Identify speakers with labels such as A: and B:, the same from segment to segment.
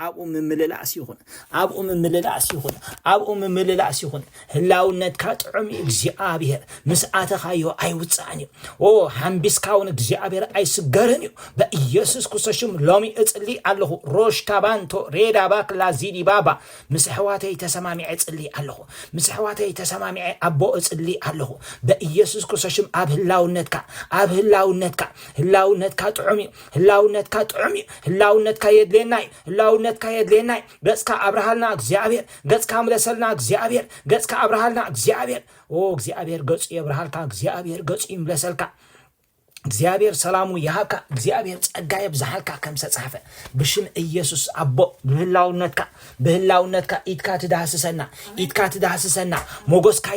A: أبو من مللاس يخون أبو من مللاس يخون أبو من مللاس يخون هلاونت كاتعمي إجزابير مسأت خايو أي وتصاني أو هم بيسكاون إجزابير أي سجرني بإيسوس كوسشم لامي أتلي الله روش كابانتو ريدا باك لازيدي بابا مسحواتي تسمامي أتلي الله مسحواتي تسمامي أبو أتلي الله بإيسوس كوسشم أب هلاونت كاتعمي هلاونت كيدليناي هلاونت كيدليناي قصك أبرهالنا إجزابير قصك ملسلنا إجزابير قصك أبرهالنا إجزابير أو إجزابير قص يبرهالك إجزابير قص يملسلك እግዚአብሔር ሰላሙ ያሃካ እግዚአብሔር ጸጋዬ ብዛሃልካ ከም ተጻፈ ብሽም ኢየሱስ አቦ በህላውነትካ ኢትካ ትዳስሰና ሞጎስካ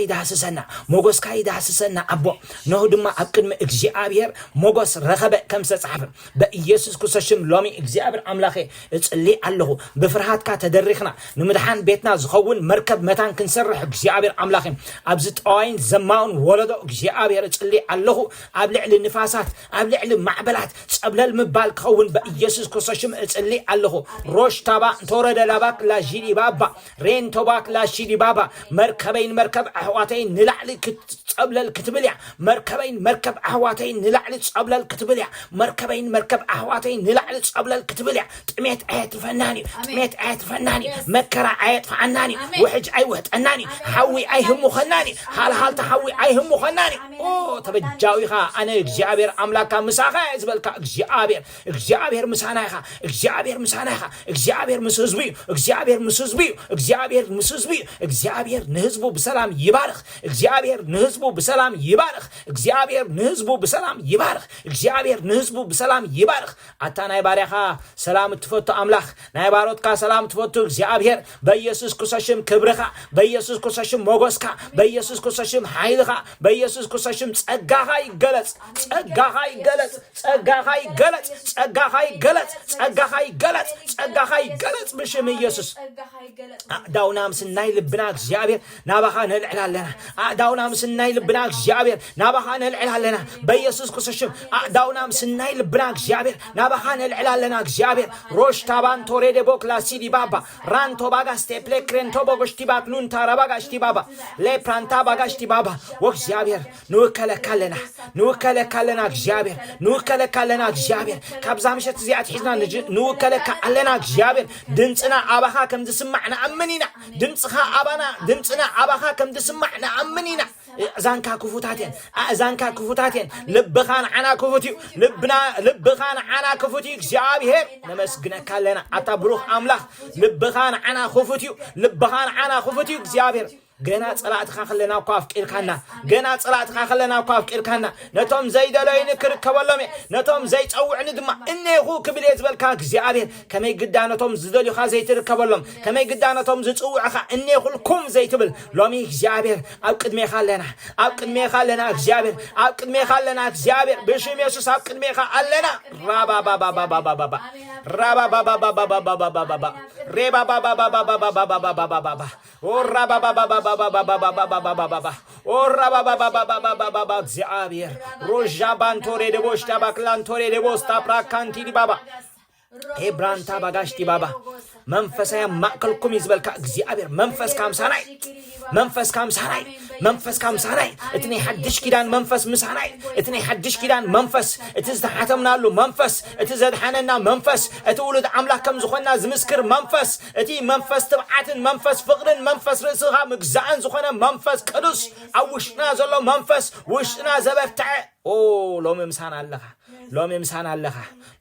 A: ይዳስሰና አቦ ነው ድማ አብቅድመ እግዚአብሔር ሞጎስ ረኸበ ከም ተጻፈ በኢየሱስ ክርስቶስም ሎሚ እግዚአብሔር አምላኬ እጽሊ አለሁ በፍርሃትካ ተደሪኽና ንምድሓን ቤትና ዝኸውን መርከብ መታን ክንሰርሕ እግዚአብሔር አምላኬ ኣብዚ ጠዋይን ዘማውን ወለዶ እግዚአብሔር እጽሊ አለሁ ኣብ ልዕሊ ንፋስ ኣብ ልዕሊ ማዕበላት ጸብለል ምባል ከውን በኢየሱስ ክርስቶስም እጽሊ ኣለኹ ሮሽ ታባ ተወረደ ላባክ ላጂዲ ባባ ሬን ቶባክ ላጂዲ ባባ መርከብ ኣሕዋተይ ንላዕሊ ጸብለል ክትብልያ መርከብ ኣሕዋተይ ንላዕሊ ጸብለል ክትብልያ መርከብ ኣሕዋተይ ንላዕሊ ጸብለል ክትብልያ ጥሜት ኣየትፈናኒ መከራ ኣየጥፍዓናኒ ውሕጅ ኣይውህጠናኒ ሓዊ ኣይህሙኸናኒ ሃልሃልታ ሓዊ ኣይህሙኸናኒ ኦ ተበጃዊኻ ኣነ እግዚአብሔር አምላካ ምሳኻ ይዝበልካ እግዚአብሔር ምሳናይኻ እግዚአብሔር ምስህዝቡ እግዚአብሔር ንህዝቡ በሰላም ይባርክ እግዚአብሔር ንህዝቡ በሰላም ይባርክ አታ ናይ ባሪያኻ ሰላም ትፈቱ አምላክ ናይ ባሮትካ ሰላም ትፈቱ እግዚአብሔር በኢየሱስ ክርስቶስም ክብርኻ በኢየሱስ ክርስቶስም ሞገስካ በኢየሱስ ክርስቶስም ኃይልኻ በኢየሱስ ክርስቶስም ጸጋኻ ይገለጽ ጸጋኻ ይገለጽ ብሽም ኢየሱስ ዳውናም ስናይ ልብና እግዚአብሔር ናባኻ ነልዕላለና ዳውናም ስናይ ልብና እግዚአብሔር ናባኻ ነልዕላለና በኢየሱስ ክርስቶስም ዳውናም ስናይ ልብና እግዚአብሔር ናባኻ ነልዕላለና እግዚአብሔር ሮሽ ታባን ቶሬደ ቦክላሲዲ ባባ ራንቶ ባጋስቴ ፕሌክሬንቶ ቦጎሽቲ ባክሉን ታራባጋሽቲ ባባ ለፕራንታ ባጋሽቲ ባባ ወእግዚአብሔር ንውከለካለና እግዚአብሔር ንውከለካለና እግዚአብሔር ካብዛ ምሸት እዚኣት ሒዝና ንውከለካ ኣለና እግዚአብሔር ድምጽና አባኻ ከም ዝስማዕና ኣምኒና ድምጽና አባኻ ከም ዝስማዕና ኣምኒና ዛንካ ክፉታቴን ልብኻን ዓና ክፉትዩ ልብኻን ዓና ክፉትዩ እግዚአብሔር ነመስግነካለና አታ ብሩኽ አምላኽ ልብኻን ዓና ክፉትዩ እግዚአብሔር ገና ጸላእትኻ ኸለና ኳፍ ቂርካና ነቶም ዘይደለይን ክርከበሎም ነቶም ዘይጸውዕኒ ድማ እነይኹ ክብል ዝብልካ እግዚአብሔር ከመይ ግዳነቶም ዝደልዩኻ ዘይትርከበሎም ከመይ ግዳነቶም ዝጽውዕኻ እነይኹልኩም ዘይትብል ሎሚ እግዚአብሔር ኣብ ቅድሜኻ ኣለና እግዚአብሔር ብሽም ኢየሱስ ኣብ ቅድሜኻ ኣለና እግዚአብሔር ሮጃ ባንቶሬ ደቦሽታ ባክላንቶሬ ደቦስታ ፕራካንቲ ዲባባ ኤብራንታ ባጋሽቲ ባባ መንፈሳያ ማዕከልኩም ይዝበልካ እግዚአብሔር መንፈስ ካምሳናይ እትኔ ሐድሽ ኪዳን መንፈስ ምሳናይ እትኔ ሐድሽ ኪዳን መንፈስ እቲ ዝተሓተምናሉ መንፈስ እቲ ዘድሓነና መንፈስ እቲ ውሉድ አምላክ ከም ዝኾና ዝምስክር መንፈስ እቲ መንፈስ ትብዓትን መንፈስ ፍቅርን መንፈስ ርእስኻ ምግዛእን ዝኾነ መንፈስ ቅዱስ ኣብ ውሽጥና ዘሎ መንፈስ ውሽጥና ዘበርትዐ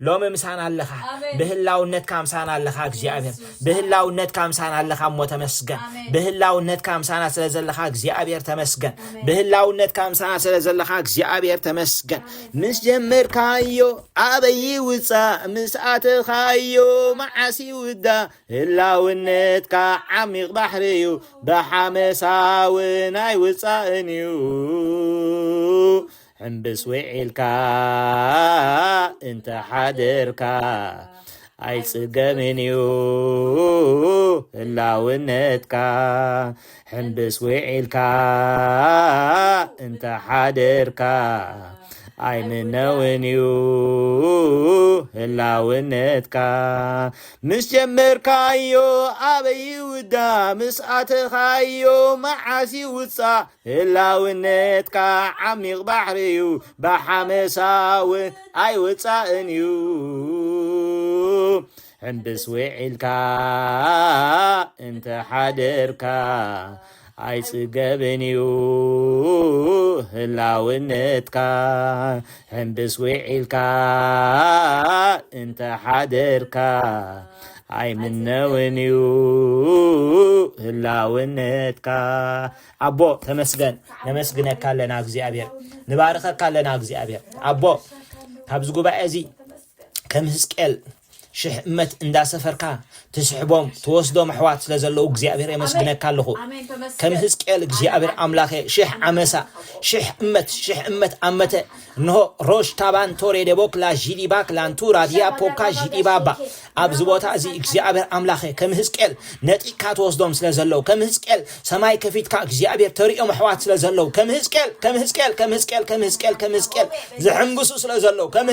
A: ሎሚ ምሳና ኣለኻ በህላውነት ካምሳና ኣለኻ እግዚአብሔር በህላውነት ካምሳና ኣለኻ ተመስገን በህላውነት ካምሳና ስለዘለኻ እግዚአብሔር ተመስገን በህላውነት ካምሳና ስለዘለኻ እግዚአብሔር ተመስገን ምስ ጀመርካዮ አበይ ውፃ ምስ ኣተኻዮ ማዓሲ ውዳ ህላውነትካ ዓሚቕ ባሕርዩ ብሓመሳውን ኣይውፃእን እዩ ሕምብስ ውዒልካ እንተ ሓደርካ ኣይጽገምን እዩ ህላውነትካ ሕምብስ ውዒልካ እንተ ሓደርካ አይምነውንዩ ህላውነትካ ምስ ጀመርካዮ አበይ ውዳ ምስ አተኻዮ መዓሲ ውፃእ ህላውነትካ ዓሚቕ ባሕርዩ ባሓመሳውን ኣይውፃእን እዩ ሕምብስ ውዒልካ እንተ ሓደርካ ኣይጽገብን እዩ ህላውነትካ ሕምብስ ውዒልካ እንተ ሓደርካ ኣይምነውን እዩ ህላውነትካ አቦ ተመስገን ነመስግነካ ኣለና እግዚአብሔር ንባርከካ ኣለና እግዚአብሔር አቦ ካብዚ ጉባኤ እዚ ከም ሕዝቅኤል ሽሕ እመት እንዳሰፈርካ تسحبهم توسدهم حوات لزلوا እግዚአብሔር يመስግነካ ኣለኹ ከም ሕዝቅኤል እግዚአብሔር አምላኬ ሽሕ ዓመሳ ሽሕ እመት አመተ እንሆ ሮሽ ታባን ቶሬ ደቦክ ላ ጂዲባክ ላንቱራ ዲያ ፖካ ጂዲባባ ኣብዚ ቦታ እዚ እግዚአብሔር አምላኬ ከም ሕዝቅኤል ነጢካ ተወስዶም ስለዘለው ከም ሕዝቅኤል ሰማይ ከፊትካ እግዚአብሔር ተሪኦም حوات ስለዘለው ከም ሕዝቅኤል ዝሕምብሱ ስለዘለው ከም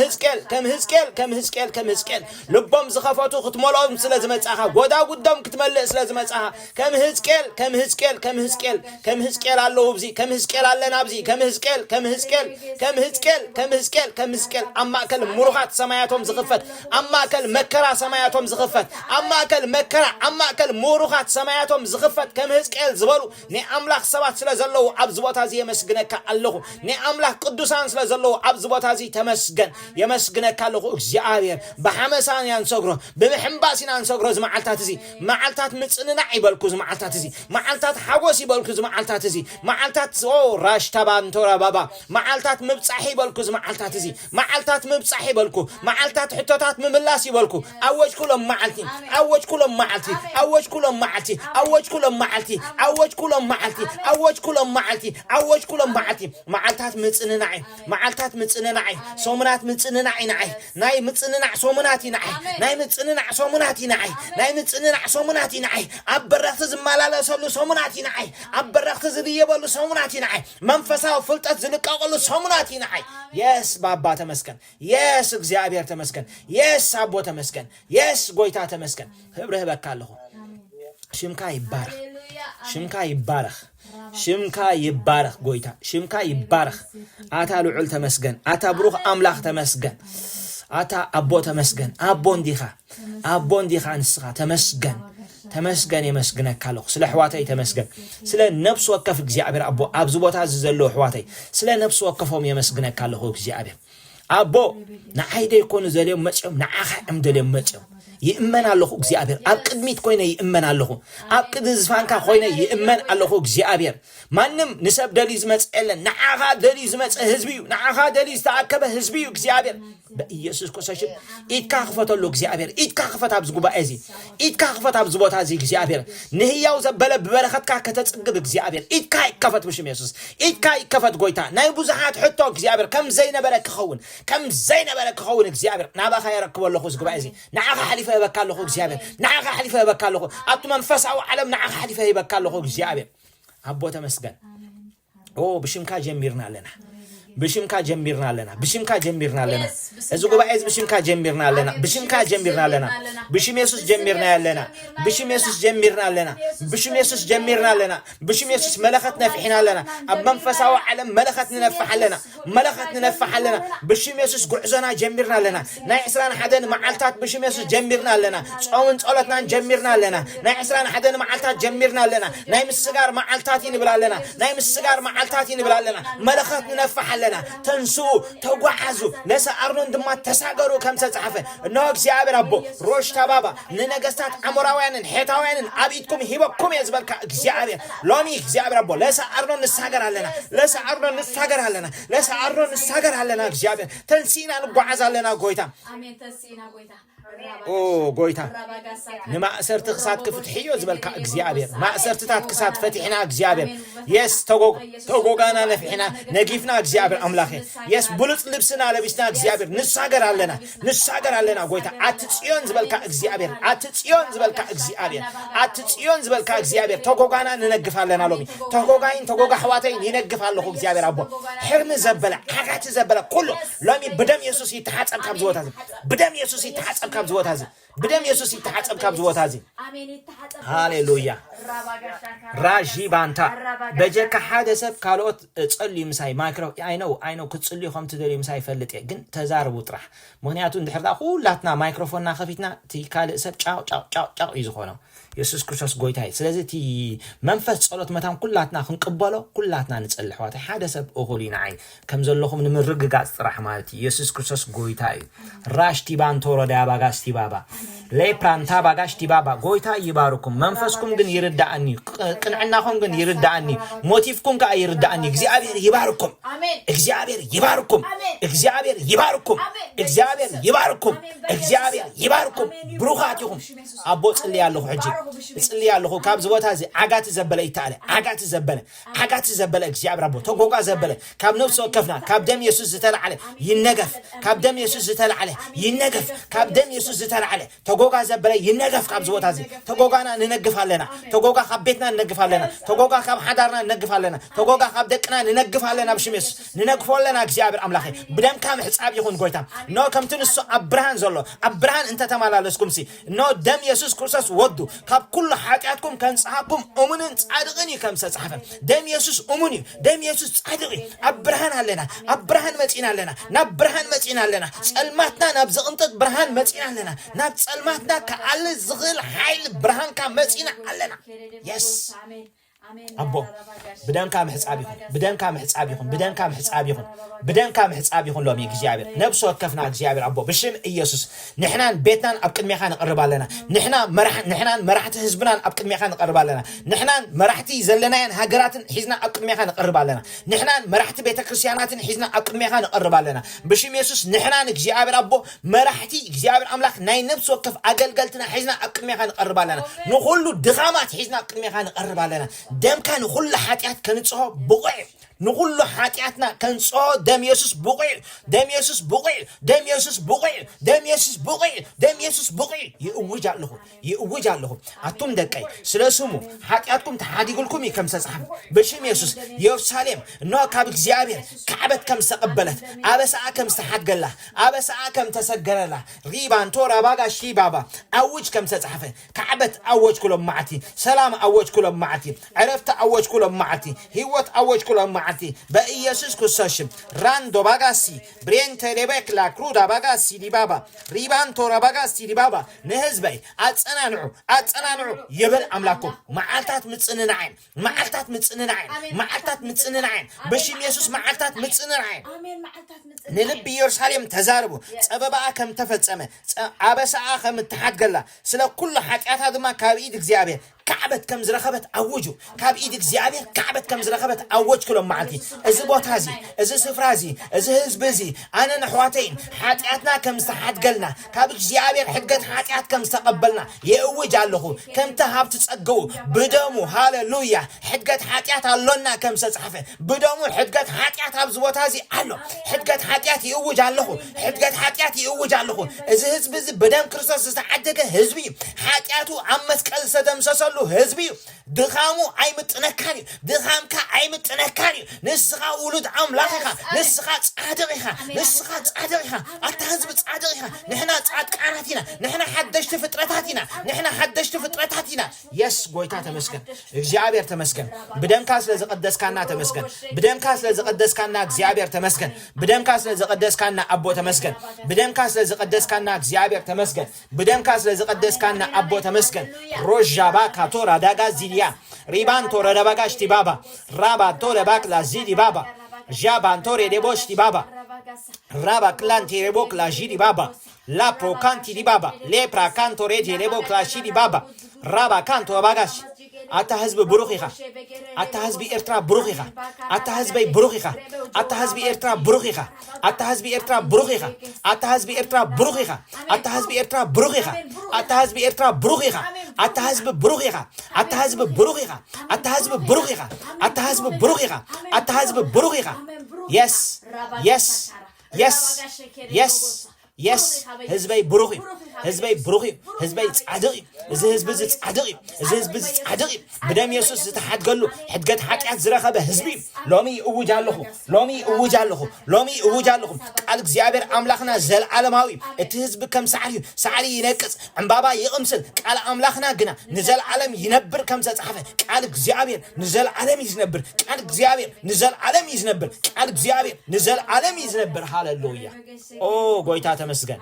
A: ሕዝቅኤል ልቦም ዝኸፈቱ ክትመልኦም ስለዝመጻ ጎዳ ጉዳም ክትመልእ ስለዝመጻህ ከም ሕዝቅኤል አለው ብዚ ከም ሕዝቅኤል አለና ብዚ ከም ሕዝቅኤል አማከል ሙሩኻት ሰማያቶም ዝኽፈት አማከል መከራ ሰማያቶም ዝኽፈት አማከል ሙሩኻት ሰማያቶም ዝኽፈት ከም ሕዝቅኤል ዝበሉ ኔ አምላኽ ሰባት ስለዘለው ኣብዚ ቦታ እዚ የመስግነካ ኣለኹ ኔ አምላኽ ቅዱሳን ስለዘለው ኣብዚ ቦታ እዚ ተመስገን የመስግነካ ኣለኹ እግዚአብሔር በሐመሳን ያንሰግሮ በመሕምባሲን ያንሰግሮ معلتات زي معلتات متصننا يبلكو معلتات زي معلتات حوس يبلكو معلتات زي معلتات او راش تبان تورا بابا معلتات مبصحي يبلكو معلتات زي معلتات مبصحي يبلكو معلتات حتوتات مملاس يبلكو اوج كلهم معلتي اوج كلهم معلتي معلتات متصننا صومنات متصننا ناي متصننا صومناتي ناي متصننا صومناتي ናይ ምጽንና ሶሙናት ይናይ አበረኽት ዝማላለሰሉ ሶሙናት ይናይ አበረኽት ዝብየበሉ ሶሙናት ይናይ መንፈሳው ፍልጠት ዝልቀቀሉ ሶሙናት ይናይ yes ባባ ተመስገን yes እግዚአብሔር ተመስገን yes አቦ ተመስገን yes ጎይታ ተመስገን ህብረህ በካለሁ ሽምካ ይባረኽ ጎይታ ሽምካ ይባረኽ አታ ልዑል ተመስገን አታ ብሩኽ አምላኽ ተመስገን አታ አቦ ተመስገን አቦ እንዲኻ ንስኻ ተመስገን የመስግነካ ኣለኹ ስለ ሕዋተይ ተመስገን ስለ ነፍስ ወከፍ እግዚአብሔር አቦ ኣብዚ ቦታ ዘሎ ሕዋተይ ስለ ነፍስ ወከፎም የመስግነካ ኣለኹ እግዚአብሔር አቦ ንዓይደ ይኮኑ ዘልዮም መጽኦም ንዓኻ እምደልዮም መጽኦም ይእመን ኣለኹ እግዚአብሔር ኣብ ቅድሚት ኮይነ ይእመን ኣለኹ ኣብ ቅድሚ ዝፋንካ ኮይነ ይእመን ኣለኹ እግዚአብሔር ማንም ንሰብ ደሊ ዝመጽአለን ንዓኻ ደሊ ዝመጽእ ህዝቢዩ ንዓኻ ደሊ ዝተኣከበ ህዝቢዩ እግዚአብሔር በኢየሱስ ክርስቶስ ኢትካ ክፈተሉ እግዚአብሔር ኢትካ ክፈት ኣብ ዝጉባኤ እዚ ኢትካ ክፈት ኣብ ዝቦታ እዚ እግዚአብሔር ንህያው ዘበለ በበረኸትካ ከተጽግብ እግዚአብሔር ኢትካ ይከፈት ብሽም ኢየሱስ ኢትካ ይከፈት ጎይታ ናይ ብዙሓት ሕቶ እግዚአብሔር ከም ዘይነበረ ክኸውን እግዚአብሔር ናባኻ ይረክበለኹ ዝጉባኤ እዚ ንዓኻ ሓሊፈ ይበካለኹ እግዚአብሔር ንዓኻ ሓሊፈ ይበካለኹ ኣብቲ መንፈሳዊ ዓለም ንዓኻ ሓሊፈ ይበካለኹ እግዚአብሔር አቦ ተመስገን ብሽምካ ጀሚርና ኣለና بشمكا جميرنا لنا إذا قبائز بشمكا جميرنا لنا بشم يسوس جميرنا لنا بشم يسوس ملختنا فحنا لنا أب منفسه وعلم ملختنا نفح لنا بشم يسوس قعزنا جميرنا لنا نايسران حدن معلتات بشم يسوس جميرنا لنا صومن صلاتنا جميرنا لنا نايسران حدن معلتات جميرنا لنا نايم السجار معلتاتين بلا لنا ملختنا نفح لنا تنسو توعزو نسا أرنون دما تساقرو كم تتعفى إنه እግዚአብሔር አቦ ሮሽ ተባባ ንነገስታት አሞራውያንን ሄታውያንን አብይትኩም ሂበኩም ያዝበልካ እግዚአብሔር ሎሚ እግዚአብሔር አቦ ለሰአርኖን ንሳገር አለና እግዚአብሔር ተንሲና ንጓዓዝ አለና ጎይታ አሜን ተንሲና ጎይታ ኦ ጎይታ ንማእሰርት ክሳት ክፍትሕዮ ዝበልካ እግዚአብሔር ማእሰርትታት ክሳት ፈቲሕና እግዚአብሔር የስ ተጎጋና ነፍሕና ነጊፍና እግዚአብሔር አምላኽ የስ ብሉጽ ልብስና ለቢስና እግዚአብሔር ንሳገር አለና ጎይታ አትጽዮን ዝበልካ እግዚአብሔር አትጽዮን ዝበልካ እግዚአብሔር አትጽዮን ዝበልካ እግዚአብሔር ተጎጋና ንነግፋለና ሎሚ ተጎጋ ሕዋተይ ይነግፋለሁ እግዚአብሔር አቦ ሕርም ዘበለ ዓጋት ዘበለ ኩሉ ሎሚ ብደም ኢየሱስ ይተሓጸብ ካብ ዝወታዝ ብደም ኢየሱስ ይተሓጸብ ካብ ዝወታዝ بدم يسوع يتحسب كابزوات هذه هاليلويا راجي بانتا بجك حادث كالوت تصلي مساي مايكرو I know كتصلي خم تدري مساي فلت جن تزارب وطرح مهنياتون دحردا ሁላትና ማይክሮፎንና ከፊትና ቲ ካል ሰብ ጫው ይዝኾነው ኢየሱስ ክርስቶስ ጎይታይ ስለዚህ ቲ መንፈስ ጸሎት መታም ኩላትና ክንቅበሎ ኩላትና ንጸልሕዋት ሓደ ሰብ እኹሊና አይ ከም ዘለኹም ንምርግጋጽ ጥራሕ ማለት ኢየሱስ ክርስቶስ ጎይታይ ራሽቲ ባንቶ ወረዳ ባጋስቲ ባባ ለፕራንታ ባጋሽቲ ባባ ጎይታ ይባርኩም መንፈስኩም ግን ይርዳአኒ ቅንዕናኩም ግን ይርዳአኒ ሞቲቭኩም ጋ ይርዳአኒ እግዚአብሔር ይባርኩም እግዚአብሔር ይባርኩም እግዚአብሔር ይባርኩም እግዚአብሔር ይባርኩም እግዚአብሔር ይባርኩም ብሩኻቲኩም አቦ ጽልያለሁ ሕጂ ጽልያለሁ ካብ ዝቦታ እዚ ዓጋት ዘበለ ይታለ ዓጋት ዘበለ እግዚአብሔር አቦ ተጎጋ ዘበለ ካብ ነፍስ ወከፍና ካብ ደም ኢየሱስ ዝተላዓለ ይነገፍ ካብ ደም ኢየሱስ ዝተላዓለ ይነገፍ ካብ ደም ኢየሱስ ዝተላዓለ ተጎጋ ዘበለ ይነገፍ ካብ ዝቦታ እዚ ተጎጋና ንነግፋለና ተጎጋ ካብ ቤትና ንነግፋለና ተጎጋ ካብ ሓዳርና ንነግፋለና ተጎጋ ካብ ደቅና ንነግፋለና ብሽሜስ ንነግፎለና እግዚአብሔር አምላኽ ብደም ካብ ሕጻብ ይኹን ጎይታ ኖ ከምቲ ንሱ አብርሃን ዘሎ አብርሃን እንተ ተማላለስኩም ሲ ኖ ደም ኢየሱስ ክርስቶስ ወዱ ካብ ኩሉ ሓጢያትኩም ከንጻሐኩም እሙንን ጻድቅን ከም ተጻሐፈ ደም ኢየሱስ እሙን ደም ኢየሱስ ጻድቅ አብርሃን አለና አብርሃን መጪና አለና ናብ ብርሃን መጪና አለና ጸልማትና ናብ ዝቕንጥጥ ብርሃን መጪና አለና ናብ ጸልማትና ከአል ዝኽል ኃይል ብርሃን ካ መጪና አለና yes አቦ بدم كام حسابيهم بدم كام حسابيهم بدم كام حسابيهم بدم كام حسابيهم لهم يجزيابر نفسه كفنا جزيابر أبو بشم إيسوس نحنا بيتنا أبكر ميخان نقرب لنا نحنا مرحت حزبنا أبكر ميخان نقرب لنا نحنا مرحتي زلنا هاجرات حزنا أبكر ميخان نقرب لنا نحنا مرحت بيت كريستيانات حزنا أبكر ميخان نقرب لنا بشم إيسوس نحنا نجزيابر أبو مرحتي جزيابر أملاك ناي نفسه كف قلتنا حزنا أبكر ميخان نقرب لنا نقول دغامات حزنا أبكر ميخان نقرب لنا دم كان كل حاتيات كانت صعب بقع نقول له حاتياتنا كان صعب دم يسوس بقع دم يسوس بقع دم يسوس بقع دم يسوس بقع دم يسوس بقع يوجع له أتوم دكاي سلسمو حاتياتكم تحدي لكم كم سصحب بشم يسوس يوسالم نو كابك زيابير كعبت كم استقبلت أبس كم استحق الله أبس كم تسجل له ريبان تورا باقا شي بابا أوج كم سصحفه كعبت أوج كلهم معتي سلام أوج كلهم معتي عرفت أوج كلهم معتي هيوت أوج كلهم معتي بإيسوس كساشم راندو باغاسي برين تريبك لا كرودا باغاسي دي بابا ريبان تورا باغاسي دي بابا نهزبي أتصنعنعو يبل أملاكم معالتات متصننعين معالتات متصننعين بشيم يسوس معالتات متصننعين نلبي يرساليم تزاربو سببا كم تفتصمه عبسا كم اتحاد قلا سلا كل حاجات هذا ما كابيد اغزيابير كعبت كم زرخبت أوجو كاب إيدك زيابير كعبت كم زرخبت أوج كلهم معتي إذا بوتازي إذا سفرازي إذا هزبزي أنا نحواتين حاتياتنا كم استحد قلنا كابك زيابير حقت حاتيات كم استقبلنا يأوج على كم تهاب تتسقو بدمو هاللويا حقت حاتيات اللونا كم ستصحفه بدمو حقت حاتيات هابز بوتازي علو حقت حاتيات يأوج على حقت حاتيات يأوج على إذا هزبزي بدم كريستوس استحدك هزبي حاتياتو عمس كل سدم سسل هزبي دخامو عيمت نكاني دخامك عيمت نكاني نسخة ولد عملاقها نسخة عدرها أتهزبت عدرها نحنا عدكاناتنا نحنا حدشت فترتاتنا يس قويتا تمسكن اغزيابير تمسكن بدم كاس لزي قدس كانا تمسكن بدم كاس لزي قدس كانا اغزيابير تمسكن بدم كاس لزي قدس كانا أبو تمسكن بدم كاس لزي قدس كانا اغزيابير تمسكن بدم كاس لزي قدس كانا أبو تمسكن روجابا كاتورا داغا زيليا ريبان تورا دباغاش تي بابا رابا تورا باك لا زيدي بابا جابان توري ديبوش تي بابا رابا كلان تي ريبوك لا جيدي بابا لا بروكان تي دي بابا لي براكان توري دي ريبوك لا شيدي بابا رابا كان تورا باغاش أتا حزب بروخيخا أتا حزب إرترا بروخيخا أتا حزب بروخيخا أتا حزب إرترا بروخيخا أتا حزب إرترا بروخيخا أتا حزب إرترا بروخيخا أتا حزب إرترا بروخيخا أتا حزب إرترا بروخيخا أتا حزب بروخيخا أتا حزب بروخيخا أتا حزب بروخيخا أتا حزب بروخيخا أتا حزب بروخيخا يس يس يس يس يس حزبي بروخي حزبي بروخي حزبي تصعدقي إذا حزب تصعدقي إذا حزب تصعدقي بدم يسوس تحت قال له حد قد حكي زرخة بحزبي لومي أوجع له لومي أوجع له لومي أوجع له قالك زيابر أملاخنا زل عالماوي الحزب كم سعري ينكس عم بابا يقمسل قال أملاخنا جنا نزل عالم ينبر كم صحفة قالك زيابر نزل عالم ينبر قالك زيابر نزل عالم ينبر قالك زيابر نزل عالم ينبر هاللويا أوه قويتها تمسكن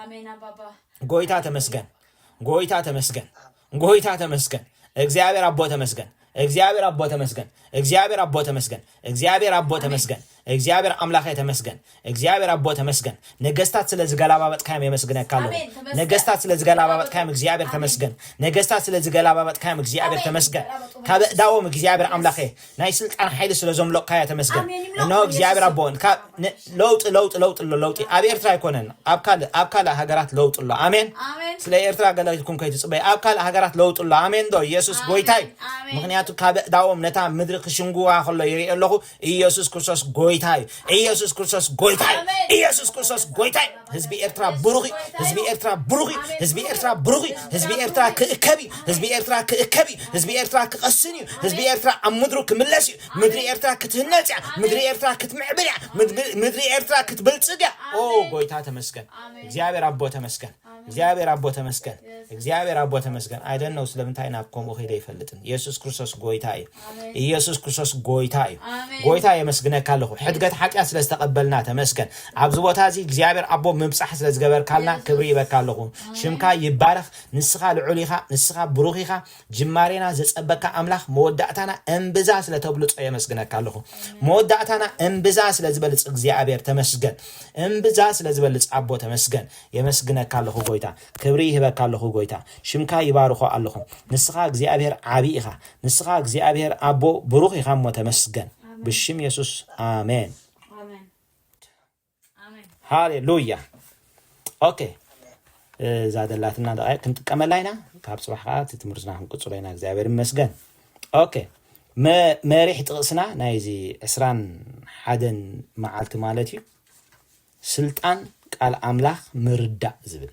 A: قويتها تمسكن قويتها تمسكن قويتها تمسكن እግዚአብሔር አቦ ተመስገን እግዚአብሔር አቦ ተመስገን እግዚአብሔር አቦ ተመስገን እግዚአብሔር አቦ ተመስገን እግዚአብሔር አምላክ ተመስገን እግዚአብሔር አቦ ተመስገን ነገስታት ስለዚህ ገላባበት ካም የመስገነ ካለው ነገስታት ስለዚህ ገላባበት ካም እግዚአብሔር ተመስገን ነገስታት ስለዚህ ገላባበት ካም እግዚአብሔር ተመስገን ካበዳውም እግዚአብሔር አምላክ ናይ ስልጣን ኃይል ስለዞም ለቃያ ተመስገን እነሆ እግዚአብሔር አቦን ለውጥ አብኤርትራ ይኮነን አብካለ ሀገራት ለውጥ ሎ አሜን ስለ ኤርትራ ገላይኩም ከይጽበይ አብካለ ሀገራት ለውጥ ሎ አሜን ዶ ኢየሱስ ጎይታይ ምክንያቱ ካበዳውም ነታ ምድር ክሽንጉዋ ኸሎ ይሪአለሁ ኢየሱስ ክርስቶስ ጎይታይ ኢየሱስ ክርስቶስ ጎይታይ ኢየሱስ ክርስቶስ ጎይታይ ህዝቢ ኤርትራ ብሩኺ ህዝቢ ኤርትራ ብሩኺ ህዝቢ ኤርትራ ብሩኺ ህዝቢ ኤርትራ ክእከቢ ህዝቢ ኤርትራ ክእከቢ ህዝቢ ኤርትራ ክቀስኒ ህዝቢ ኤርትራ አምድሩ ክምለሲ ምድሪ ኤርትራ ክትህነጽ ምድሪ ኤርትራ ክትምዕብል ምድሪ ኤርትራ ክትበልጽጋ ኦ ጎይታ ተመስገን እግዚአብሔር አቦ ተመስገን እግዚአብሔር አቦ ተመስገን እግዚአብሔር አቦ ተመስገን አይደን ነው ስለምንታይና ቆሞ ሄደ ይፈልጥን ኢየሱስ ክርስቶስ ጎይታይ ኢየሱስ ክርስቶስ ጎይታይ ጎይታይ የመስግነካለሁ ሕድገት ሐቂያ ስለተቀበልና ተመስገን አብዝ ቦታዚ እግዚአብሔር አቦ ምብጻሕ ስለዝገበርካልና ክብሪ ይበካለሁ ሽምካ ይባረኽ ንስኻ ልዑሊኻ ንስኻ ብሩኺኻ ጅማሬና ዘጸበካ አምላኽ መወዳእታና እንብዛ ስለተብሉጽ የመስግነካለሁ መወዳእታና እንብዛ ስለዝበልጽ እግዚአብሔር ተመስገን እንብዛ ስለዝበልጽ አቦ ተመስገን የመስግነካለሁ ጎይታ ክብሪ ይበካለሁ ጎይታ ሽምካ ይባርኹ አለኹ ንስኻ እግዚአብሔር ዓቢኢኻ ንስኻ እግዚአብሔር አቦ ብሩኽ ኢኻ ተመስገን بشم يسوع آمين آمين هاليلويا أوكي زاد الله تنا دقائق كنت كملينا كاب صباحات تمرزنا هم قصرينا زعبير مسجن أوكي ما ريح تقصنا نايزي إسران حدن معلت مالتي سلطان قال أملاخ مردع زبل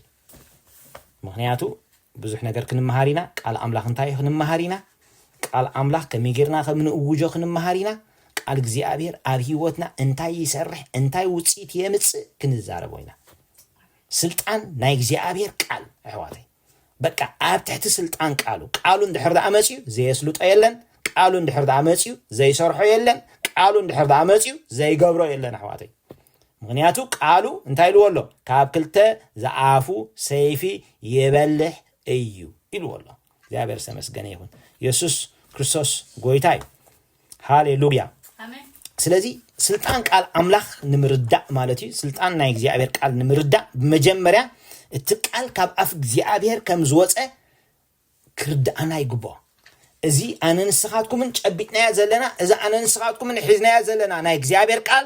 A: مغنياتو بزح نجر كن مهارينا قال أملاخ انتاي خن مهارينا قال أملاخ كميجرنا خمن وجو خن مهارينا قال እግዚአብሔር አብ ህይወትና እንታይ ይሰርሕ እንታይ ውጽኢት የምጽ ክንዛረቦይና ስልጣን ናይ እግዚአብሔር ቃል አህዋታይ በቃ አብ ትሕቲ ስልጣን ቃሉ እንድሕርዳ አመጽዩ ዘይስሉጦ የለን ቃሉ እንድሕርዳ አመጽዩ ዘይሰርሖ የለን ቃሉ እንድሕርዳ አመጽዩ ዘይገብሮ የለን አህዋታይ ምክንያቱ ቃሉ እንታይ ልወሎ ካብ ክልተ ዘአፉ ሰይፊ ይበልሕ እዩ ይልወሎ እግዚአብሔር ተመስገነ ይሁን ኢየሱስ ክርስቶስ ጎይታይ ሃሌሉያ ስለዚህ ስልጣን ቃል አምላክ ንምርዳእ ማለት እዩ ስልጣን ናይ እግዚአብሔር ቃል ንምርዳእ በመጀመሪያ እቲ ቃል ካብ አፍ እግዚአብሔር ከም ዝወፀ ክርዳእና ይግቦ እዚ አነ ንስኻትኩምን ጨቢጥናያ ዘለና እዚ አነ ንስኻትኩምን ሒዝናያ ዘለና ናይ እግዚአብሔር ቃል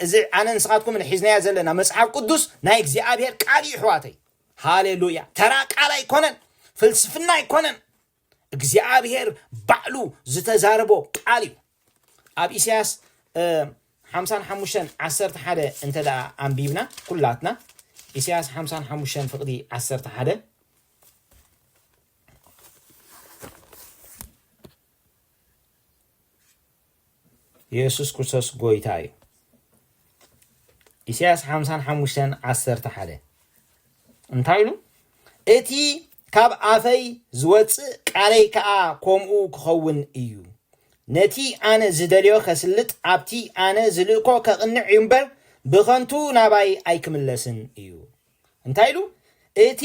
A: እዚ አነ ንስኻትኩምን ሒዝናያ ዘለና መጽሐፍ ቅዱስ ናይ እግዚአብሔር ቃል ይሕዋተይ ሃሌሉያ ተራ ቃል አይኮነን ፍልስፍና አይኮነን እግዚአብሔር ባዕሉ ዝተዛረቦ ቃል እዩ አብ ኢሳያስ 55:11 እንተ ዳ አንቢብና ኩላትና ኢሳያስ 55:11 ኢየሱስ ክርስቶስ ጎይታ እዩ ኢሳያስ 55:11 እንታይ ኢሉ እቲ ካብ አፈይ ዝወፅእ ቃለይ ከዓ ከምኡ ክኸውን እዩ ነቲ አነ ዝደልዮ ከስልጥ ኣብቲ አነ ዝልእኮ ከቕንዕ እምበር ብኸንቱ ናባይ ኣይክምለስን እዩ እንታይ ኢሉ እቲ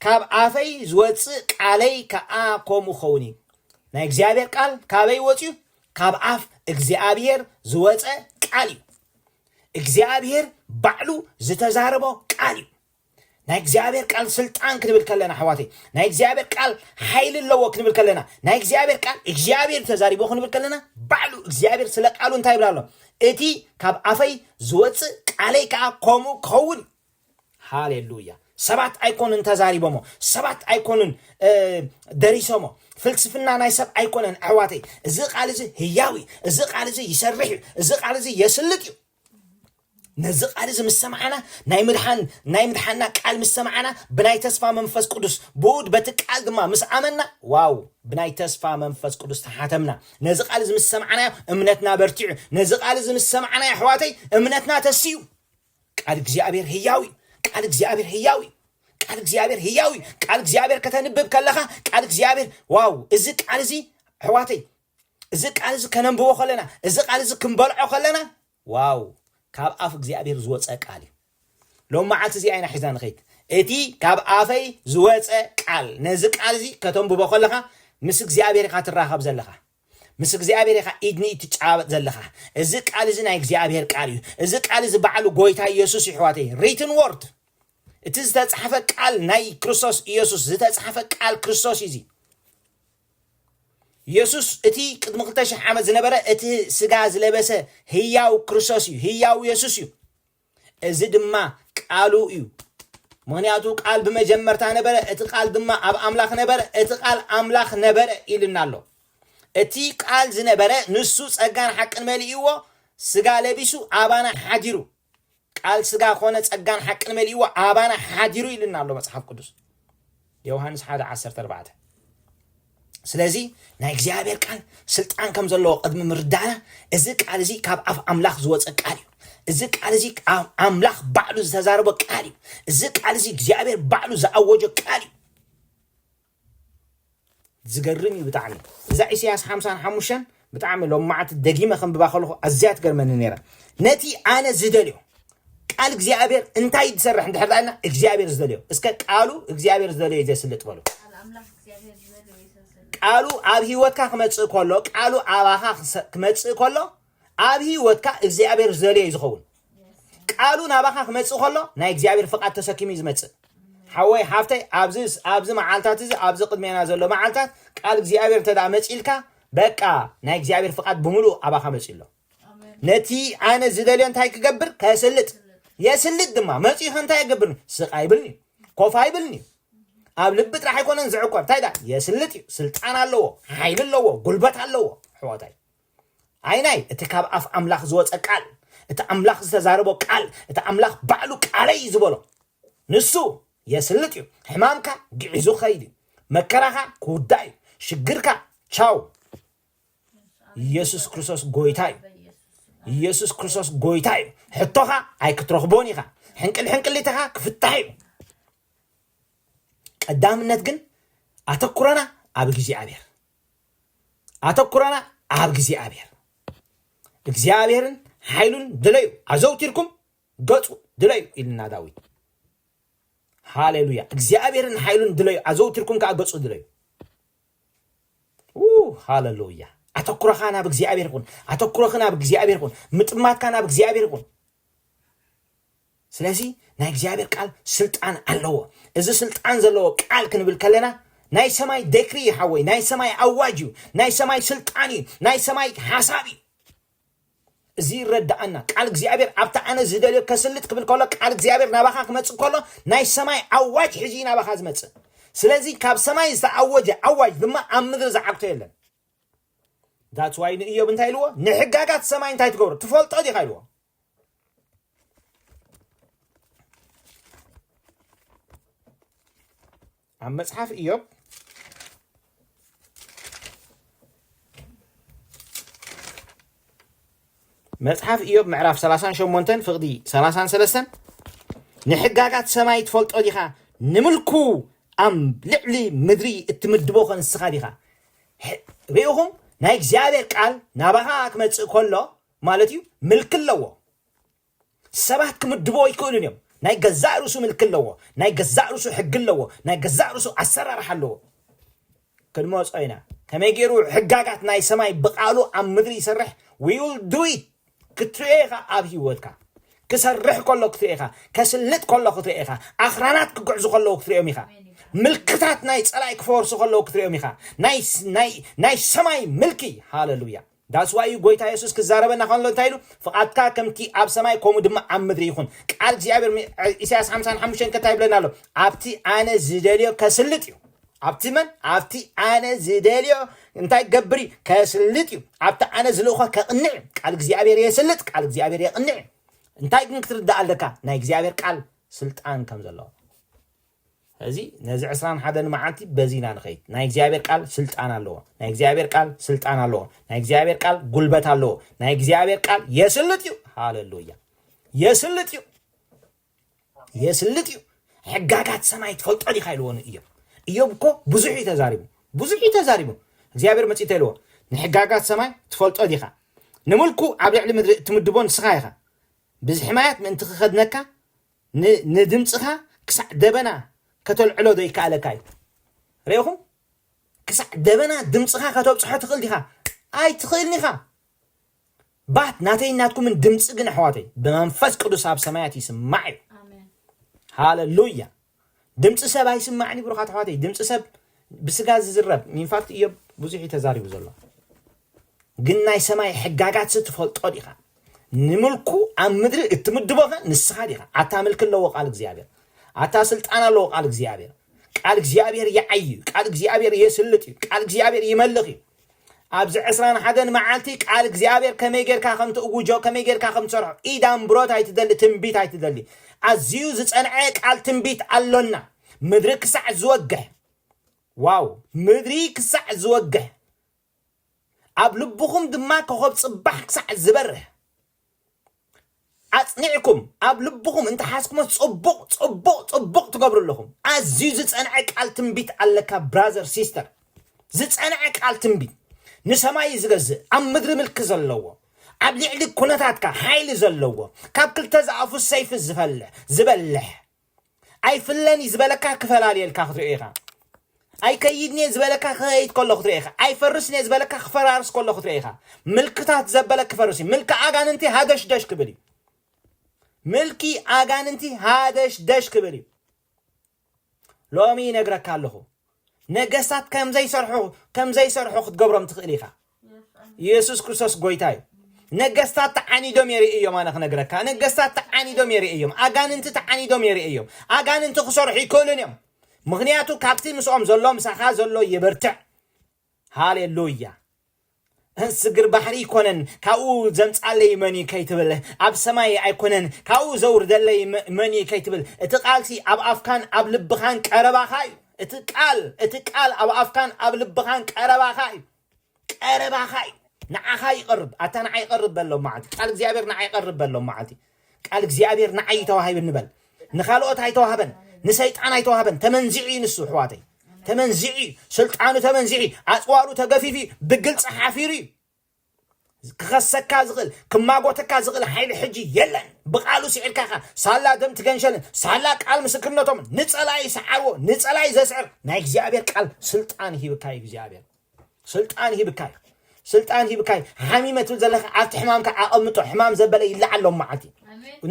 A: ካብ አፈይ ዝወፅእ ቃለይ ከዓ ከምኡ ክኸውን እዩ ናይ እግዚአብሔር ቃል ካበይ ወፅዩ ካብ አፍ እግዚአብሔር ዝወፀ ቃል እዩ እግዚአብሔር ባዕሉ ዝተዛረቦ ቃል እዩ ናይ እግዚአብሔር ቃል ስልጣን ክንብል ከለና ኣሕዋተይ ናይ እግዚአብሔር ቃል ሓይሊ ኣለዎ ክንብል ከለና ናይ እግዚአብሔር ቃል እግዚአብሔር ተዛሪቦ ክንብል ከለና ባዕሉ እግዚአብሔር ስለ ቃሉ እንታይ ይብላ ኣሎ እቲ ካብ ኣፈይ ዝወፅእ ቃለይ ከዓ ከምኡ ክኸውን ሃሌሉያ ሰባት ኣይኮኑን ተዛሪቦሞ ሰባት ኣይኮኑን ደሪሶሞ ፍልስፍና ናይ ሰብ ኣይኮነን ኣሕዋተይ እዚ ቃል እዚ ህያዊ እዚ ቃል እዚ ይሰርሕ እዚ ቃል እዚ የስልጥ እዩ ነዚ ቃል እዚ ምስ ሰማዕና ናይ ምድሓንና ቃል ምስ ሰማዕና ብናይ ተስፋ መንፈስ ቅዱስ ብኡድ በቲ ቃል ድማ ምስ ኣመና ዋው ብናይ ተስፋ መንፈስ ቅዱስ ተሓተምና ነዚ ቃል እዚ ምስ ሰማዕና እምነትና በርቲዑ ነዚ ቃል እዚ ምስ ሰማዕና ኣሕዋተይ እምነትና ተስዩ ቃል እግዚአብሔር ህያዊ ቃል እግዚአብሔር ህያዊ ቃል እግዚአብሔር ህያዊ ቃል እግዚአብሔር ከተንብብ ከለኻ ቃል እግዚአብሔር ዋው እዚ ቃል እዚ ኣሕዋተይ እዚ ቃል እዚ ከነንብቦ ከለና እዚ ቃል እዚ ክንበልዖ ከለና ዋው ካብ ኣፍ እግዚአብሔር ዝወፀ ቃል እዩ ሎም መዓልቲ እዚ ኣይና ሒዛ ንኸይድ እቲ ካብ ኣፈይ ዝወፀ ቃል ነዚ ቃል እዚ ከተንብቦ ከለኻ ምስ እግዚአብሔር ኢኻ ትራኸብ ዘለኻ ምስ እግዚአብሔር ኢኻ ኢድኒ ትጫወት ዘለኻ እዚ ቃል እዚ ናይ እግዚአብሔር ቃል እዩ እዚ ቃል እዚ በዓሉ ጎይታ ኢየሱስ እዩ ኣሕዋተይ ሪትን ወርድ እቲ ዝተጻሕፈ ቃል ናይ ክርስቶስ ኢየሱስ ዝተጻሕፈ ቃል ክርስቶስ እዩ ኢየሱስ እቲ ቅድሚ 2000 ዓመት ዝነበረ እቲ ስጋ ዝለበሰ ህያው ክርስቶስ እዩ ህያው ኢየሱስ እዩ እዚ ድማ ቃሉ እዩ ምክንያቱ ቃል ብመጀመርታ ነበረ እቲ ቃል ድማ ኣብ ኣምላኽ ነበረ እቲ ቃል ኣምላኽ ነበረ ኢልና ኣሎ እቲ ቃል ዝነበረ ንሱ ጸጋን ሓቅን መሊእዎ ስጋ ለቢሱ ኣባና ሓዲሩ ቃል ስጋ ኮነ ጸጋን ሓቅን መሊእዎ ኣባና ሓዲሩ ኢልና ኣሎ መጽሓፍ ቅዱስ ዮሐንስ 1:14 ስለዚ ናይ እግዚአብሔር ቃል ስልጣን ከም ዘለዎ ቅድሚ ምርዳና እዚ ቃል እዚ ካብ ኣፍ ኣምላኽ ዝወፀ ቃል እዩ እዚ ቃል እዚ ኣምላኽ ባዕሉ ዝተዛረበ ቃል እዩ እዚ ቃል እዚ እግዚአብሔር ባዕሉ ዝኣወጀ ቃል እዩ ዝገርም እዩ ብጣዕሚ እዛ ኢሳያስ 55 ብጣዕሚ ሎማዓት ደጊመ ክንብባ ከለኹ ኣዝያ ትገርመኒ ነይራ ነቲ ኣነ ዝደልዮ ቃል እግዚአብሔር እንታይ ይሰርሕ እንድሕርዳና እግዚአብሔር ዝደልዮ እስከ ቃሉ እግዚአብሔር ዝደልዮ ዘስልጥ በሉ ቃሉ ኣብ ህይወትካ ክመጽእ ከሎ ቃሉ ኣባኻ ክመጽእ ከሎ ኣብ ህይወትካ እግዚአብሔር ዝደልዮ ይዝኸውን ቃሉ ናባኻ ክመጽእ ከሎ ናይ እግዚአብሔር ፍቃድ ተሰኪሙ ዝመጽእ ሓወይ ሓፍተይ ኣብዚ መዓልታት እዚ ኣብዚ ቅድሜና ዘሎ መዓልታት ቃል እግዚአብሔር ተዳ መጽኢልካ በቃ ናይ እግዚአብሔር ፍቃድ ብምሉእ ኣባኻ መጽኢሎ ነቲ ኣነ ዝደልዮ እንታይ ክገብር ከስልጥ የስልጥ ድማ መጽኢኸ እንታይ ይገብር ስቃ ይብልኒ ኮፋ ይብልኒ ኣብ ልብ ጥራሕ ኣይኮነን ዝዕቆብ ታይዳ የስልጥ እዩ ስልጣን ኣለዎ ሓይሊ ኣለዎ ጉልበት ኣለዎ ሕዋታይ ኣይናይ እቲ ካብ ኣፍ ኣምላኽ ዝወፀ ቃል እቲ ኣምላኽ ዝተዛረቦ ቃል እቲ ኣምላኽ ባዕሉ ቃለይ ዝበሎ ንሱ የስልጥ እዩ ሕማምካ ግዒዙ ኸይድ እዩ መከራኻ ክውዳእ እዩ ሽግርካ ቻው ኢየሱስ ክርስቶስ ጎይታ እዩ ኢየሱስ ክርስቶስ ጎይታ እዩ ሕቶኻ ኣይክትረኽቦን ኢኻ ሕንቅልሕንቅሊትኻ ክፍታሕ እዩ ቀዳምነት ግን ኣተኩረና ኣብ እግዚአብሔር ኣተኩረና ኣብ እግዚአብሔር እግዚአብሔርን ሓይሉን ድለዩ ኣዘውቲርኩም ገጹ ድለዩ ኢልና ዳዊት ሃሌሉያ እግዚአብሔርን ሓይሉን ድለዩ ኣዘውቲርኩም ከዓ ገጹ ድለዩ ሃሌሉያ ኣተኩረኻ ናብ እግዚአብሔር ይኹን ኣተኩረኻ ናብ እግዚአብሔር ይኹን ምጥማትካ ናብ እግዚአብሔር ይኹን ስለዚ ናይ እግዚአብሔር ቃል ስልጣን ኣለዎ እዚ ስልጣን ዘለዎ ቃል ክንብል ከለና ናይ ሰማይ ዴክሪ ሓወይ ናይ ሰማይ ኣዋጅ እዩ ናይ ሰማይ ስልጣን እዩ ናይ ሰማይ ሓሳብ እዩ እዚ ይረዳእና ቃል እግዚአብሔር ኣብታ ኣነ ዝደልዮ ከስልጥ ክብል ከሎ ቃል እግዚአብሔር ናባኻ ክመጽእ ከሎ ናይ ሰማይ ኣዋጅ ሕጂ ናባኻ ዝመጽእ ስለዚ ካብ ሰማይ ዝተኣወጀ ኣዋጅ ድማ ኣብ ምድሪ ዝዓግቶ የለን ዳትስ ዋይ ንኢዮብ እንታይ ኢልዎ ንሕጋጋት ሰማይ እንታይ ትገብሮ ትፈልጦ ዲኻ ኢልዎ ኣብ መጽሓፍ ኢዮብ መጽሓፍ ኢዮብ ምዕራፍ 38 ፍቕዲ 33 ንሕጋጋት ሰማይ ትፈልጦ ዲኻ ንምልኩ ኣብ ልዕሊ ምድሪ እትምድቦ ከንስኻ ዲኻ ሪኢኹም ናይ እግዚአብሔር ቃል ናባኻ ክመጽእ ከሎ ማለት እዩ ምልክ ኣለዎ ሰባት ክምድቦ ይክእሉን እዮም ናይ ገዛእ ርእሱ ምልክ ኣለዎ ናይ ገዛእ ርእሱ ሕጊ ኣለዎ ናይ ገዛእ ርእሱ ኣሰራርሓ ኣለዎ ክንመጾ ኢና ከመይ ገይሩ ሕጋጋት ናይ ሰማይ ብቃሉ ኣብ ምድሪ ይሰርሕ we will do it ክትርኤኻ ኣብ ህይወትካ كسرح كله كتريخا كسلت كله كتريخا أخرانات كقعز كله كتريهم يخا ملكتات نايس ألايك فورس كله كتريهم يخا نايس سماي ملكي هاللويا That's why you go to Jesus كزاربنا خلنا تايلو فقط كم تي أب سماي كوم دم عم مدري يخون قال زيابر إساس حمسان حمشين كتايب لنا له أبتي أنا زداليو كسلتيو أبتي من أبتي أنا زداليو انتاي قبري كسلتيو أبتي أنا زلوخا كقنع قال زيابر يسلت قال زيابر يقنع انتاي نكتر دالك نايك زيابر قال سلطان كم زلوا هذه نزع عسران حدا معانتي بزينا نخيت نايك زيابر قال سلطان الله نايك زيابر قال سلطان الله نايك زيابر قال قلبت الله نايك زيابر قال يسلتيو هاللويا يسلتيو حقاقات سماي تفلط علي خايلون إيوب كو بزحي تزاريبو زيابر متي تلو نحقاقات سماي تفلط علي خا نملكو عبد علم تمدبون سخايخا بزحمايات من تخدنكا ندمصخا كسع دبنا كتل علو دوي كالكاي ريخم كسع دبنا دمصخا كتل صحه تخل ديخا اي تخلني خا بات ناتي ناتكم من دمص غن حواتي بمنفس قدوس اب سمايات يسمعي امين هاللويا دمص سب يسمعني بروخات حواتي دمص سب بسغاز زرب مينفات يب بزحي تزاري بزلا غناي سماي حقاقات ستفلطو ديخا نملكو امدر اتمدبوخ نسخا ديخا اتاملك لو قال እግዚአብሔር አታስልጣና ለው ቃል እግዚአብሔር ያعይ ቃል እግዚአብሔር የስልጥ ቃል እግዚአብሔር ይመልኽ አብዝ 11 መዓልቲ ቃል እግዚአብሔር ከመገርካ ከምት እጉጆ ከመገርካ ከምት ሰርሕ ኢዳም ብሮት አይትደል ትንቢት አይትደል አዝዩ ዝጸንዐ ቃል ትንቢት አሎና ምድሪ ክሳዕ ዝወግህ ዋው ምድሪ ክሳዕ ዝወግህ ኣብ ልብኹም ድማ ከኸብ ጽባሕ ክሳዕ ዝበርህ أصنعكم أبلبكم أنت حاسكم صبق تقبروا لكم عزيز زتنعك على تنبيت علىك برازر سيستر زتنعك على تنبيت نسماي زغز أم مدري ملك زلوا عبلي عليك كنتاتك حيل زلوا كاب كل تزعفوا السيف زبله أي فلاني زبالك كفلالي الكاخذ إيغا أي كيدني زبالك خيط كله خطر إيغا أي فرسني زبالك خفرارس كله خطر إيغا ملكتات زبالك فرسي ملك أغان أنت هادش داش كبري ملكي آغاننتي هادش دش كبري لومي نقرأ كالله نقصات كم زي سرحو خد قبرم تخليخا يسوس كريستوس قويتاي نقصات تعاني دوم يري ايوم انا نقرأ كا نقصات تعاني دوم يري ايوم آغاننتي تعاني دوم يري ايوم آغاننتي خسرحي كلن يوم مغنياتو كابتين مسوم زلو مساخا زلو يبرتع هاليلويا هنسجر بحري كونن كاو زمت علي مني كيتبل أب سماي أيكونن كاو زور دلي مني كيتبل اتقالتي أب أفكان أب لبخان كربا خاي اتقال أب أفكان أب لبخان كربا خاي نعخاي قرب أتنا عي قرب بلو معدي قال زيابير نعي قرب بلو معدي قال زيابير نعي توهاي بالنبل نخالوت هاي توهابن نسيطان هاي توهابن تمنزعي نسو حواتي تمنزعي سلطانو تمنزعي أصوارو تغفيفي بقلص حافيري كخسكا زغل كماغوتكا زغل حيل حجي يلن بقالو سعركاخا سالا دم تغنشلن سالا قال مسكرنتهم نصلاي سعرو نصلاي زسعر ناي እግዚአብሔር ቃል ስልጣን ይብካይ እግዚአብሔር ስልጣን ይብካይ حميمه ዘለخ አፍት حمامك አቀምጦ حمام ዘበለ ይላዓሎ ማዓቲ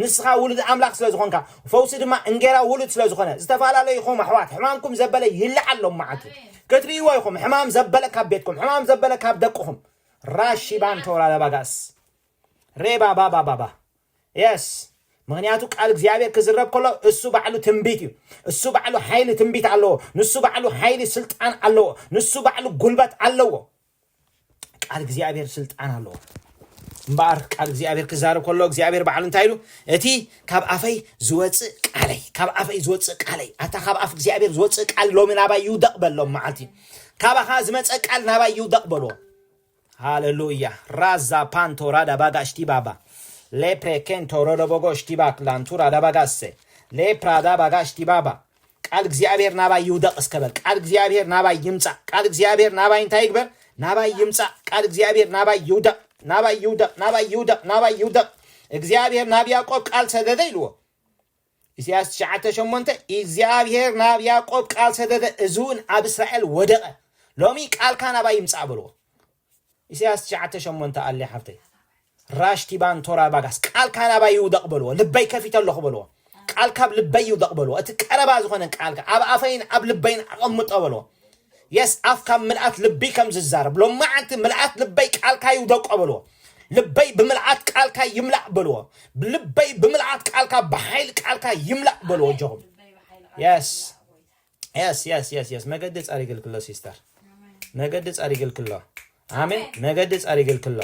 A: ንስኻ ውሉድ አምላክ ስለዝኾንካ ፈውስ ድማ እንጌራ ውሉድ ስለዝኾነ ዝተፋላለዩ ይኹም ኣሕዋት ሕማምኩም ዘበለ ይላዓሎ ማዓቲ ከትሪእዎ ይኹም ሕማም ዘበለ ካብ ቤትኩም ሕማም ዘበለ ካብ ደቅኹም راشي بانتورا لباغاس ريبا بابا يس مغنياتو قال እግዚአብሔር كزرب كله እሱ ባዕሉ ትንቢት እዩ እሱ ባዕሉ ኃይል ትንቢት አለው ንሱ ባዕሉ ኃይል ስልጣን አለው ንሱ ባዕሉ ጉልበት አለው ቃል እግዚአብሔር ስልጣን አለው እምባር ቃል እግዚአብሔር كزارب كله እግዚአብሔር ባዕሉ እንታይሉ እቲ ካብ አፈይ ዝወጽእ ቃለይ አታ ካብ አፍ እግዚአብሔር ዝወጽእ ቃል ሎሚ ናባይ ይውደቕ በሎም ማዓልቲ ካባኻ ዝመጽእ ቃል ናባይ ይውደቕ በሎ هاللويا رازا پانتورا دا باگاشتی بابا لپره کنتورا دا باگاشتی باک لانتورا دا باگاسته لپرا دا باگاشتی بابا قال እግዚአብሔር ናባይ ይውደቕ እስከበል ቃል እግዚአብሔር ናባይ ይምጻ ቃል እግዚአብሔር ናባይ እንታይግበር ናባይ ይምጻ ቃል እግዚአብሔር ናባይ ይውደቕ እግዚአብሔር ናብ ያዕቆብ ቃል ሰደደ ይልዎ ኢሳይያስ 9:8 እግዚአብሔር ናብ ያዕቆብ ቃል ሰደደ እዙን ኣብ እስራኤል ወደቀ ሎሚ ቃል ካናባይ ይምጻ ብሎ ኢሳይያስ 9:8 አለ ሐፍቴ راشتي بان تورا باغاس قال كان ابا يودق بلو لبي كفيت الله بلو قال كاب لبي يودق بلو اتقربا زخونه قال اب افين اب لبين اقمط بلو يس اف كم ملات لبي كم ززارب لو ما انت ملات لبي قال كاي يودق بلو لبي بملات قال كاي يملا بلو لبي بملات قال كا بحيل قال كاي يملا بلو جوب يس يس يس يس يس ما قدت اريقل كله سيستر ما قدت اريقل كله آمين مجدس أريجل كله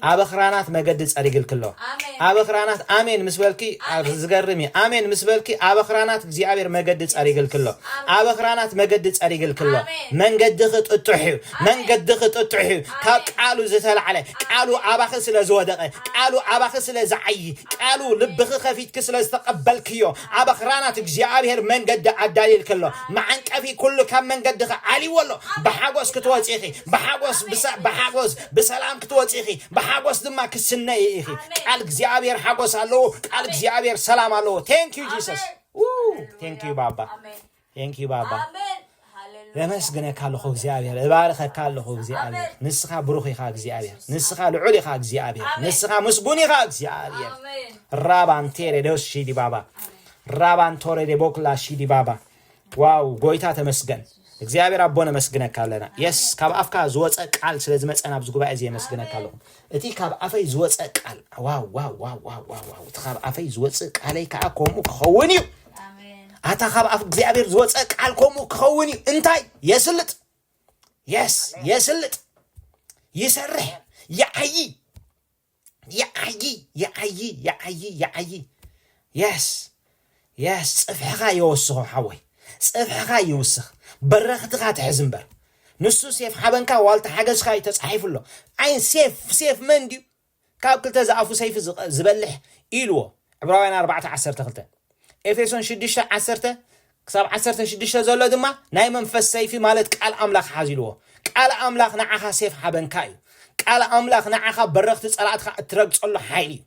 A: أبخرانات مجدس أريجل كله أبخرانات آمين مسبلكي زجرمي آمين مسبلكي أبخرانات زيابير مجدس أريجل كله أبخرانات مجدس أريجل كله من قد خط التحيو من قد خط التحيو قالوا زتل عليه قالوا أبخس لزودق قالوا أبخس لزعي قالوا لبخ خفيت كسل استقبل كيو أبخرانات زيابير من قد عدالي كله معنك أفي كله كم من قد علي والله بحاجوس كتواتيخي بحاجوس بحاجوس بسلام كتواتيخي بحاجوس دما كسنة إخي قال እግዚአብሔር حاجوس الله قال እግዚአብሔር سلام الله thank you Jesus thank you بابا thank you بابا لمسجنك الله እግዚአብሔር እባርከك الله እግዚአብሔር ንስኻ ብሩኽ ኢኻ እግዚአብሔር ንስኻ ልዑል ኢኻ እግዚአብሔር ንስኻ ምስጉን ኢኻ እግዚአብሔር ራባንቴሬ ደውሺ ዲ ባባ ራባንቶሬ ደቦክላ ሺዲ ባባ ዋው ጎይታ ተመስገን እግዚአብሔር አቦነ መስግነካለና yes ካብ አፍካ ዝወፀ ቃል ስለዚህ መጸና ብዙ ጉባኤ እዚ መስግነካለሁ እቲ ካብ አፈይ ዝወፀ ቃል ዋው ዋው ዋው ዋው ዋው ካብ አፈይ ዝወፀ ቃለይ ካኮሙ ከውን እዩ አታ ካብ አፍ እግዚአብሔር ዝወፀ ቃል ኮሙ ከውን እዩ እንታይ የስልጥ yes የስልጥ ይሰርሕ ያይ ያይ ያይ ያይ ያይ yes yes ጽፍሕኻ ይወስኹ ሓወይ ጽፍሕኻ ይወስኽ برختك هتحزنبر نصو سيف حبنكا والت حاجز خاي تصحيف له عين سيف مندي كابكل تزعفو سيف زبلح إلو عبراوين 14 تخلته إفيسون شديشة 10 كساب 10 شديشة زولو دما نايمن فالسيفي مالت كال أملاخ حازلوه كال أملاخ نعاها سيف حبنكايو كال أملاخ نعاها برختك صلاتك اترقص الله حيلي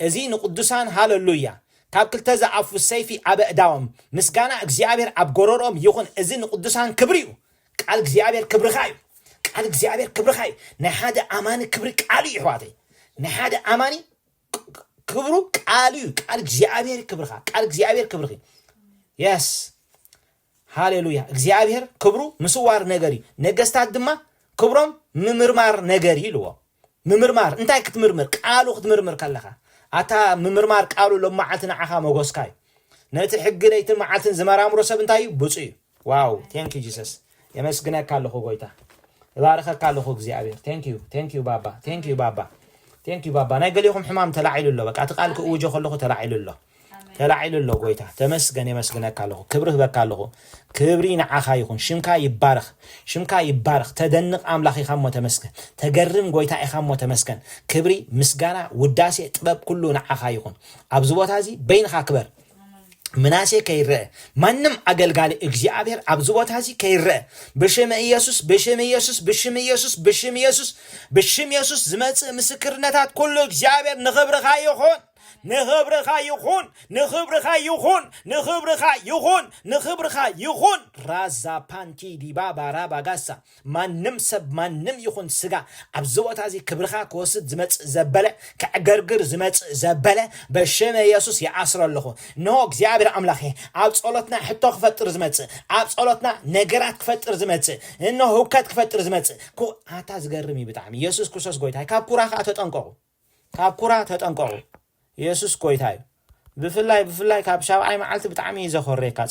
A: ازين قدسان هاللويا كابكل تزعفو السيفي عبا داوم مسكانا اكزيابير عب قرورهم يخون ازين قدسان كبريو قال اكزيابير كبر خايو قال اكزيابير كبر خايو نحاد اماني كبري قالي احواتي نحاد اماني كبرو قاليو قال اكزيابير كبر خايو قال اكزيابير كبر خايو يس هاليلويا اكزيابير كبرو مسوار نغري نغستات دما كبروم ممرمار نغري لو ممرمار انتاي كتمرمر قالو كتمرمر كلخا أتا ممرمار قالوا لما عتنا عخا موغوسكاي نتي حق ليت معتن زمرامرو سب انتاي بوصي واو ثانك يو جيسس يمسغنك الله غويتا باركك الله እግዚአብሔር ثانك يو بابا ثانك يو بابا نايغليكم حمام تلاعيل الله بقى تقالك اوجو خلخو تلاعيل الله غويتا تمسغن يمسغنك الله كبره بك الله كبرين عخا يكون شمكا يبارخ تدنق املاخي خمو تمسكن تجرم غويتا اخمو تمسكن كبري مسغانا وداسي طبب كله نعخا يكون ابزوتازي بينخا كبر مناسي كيره مانم اغلغال እግዚአብሔር ابزوتازي كيره بشم ኢየሱስ ዝመጽ ምስክርነታት ኩሉ እግዚአብሔር ንኽብርኻ ይኹን نخبرخا يخون رازا بانتي ديبا بارا باغاسا مانم سب مانم يخون سغا ابزوات هذه كبرخا كوسد زمت زبله كغرغر زمت زبله بشم يسوع يعصر الله نو እግዚአብሔር አምላኬ አብ ጸሎትና ሕቶ ክፈጥር ዝመጽ አብ ጸሎትና ነገራት ክፈጥር ዝመጽ እኖ ሁከት ክፈጥር ዝመጽ ኮ አታ ዝገርም ይብጣም ኢየሱስ ክርስቶስ ጎይታ ካብኩራኻ ተጠንቀቁ ኢየሱስ ጎይታ بفلاي كاب شابعي معلت بتعمي زخوريكا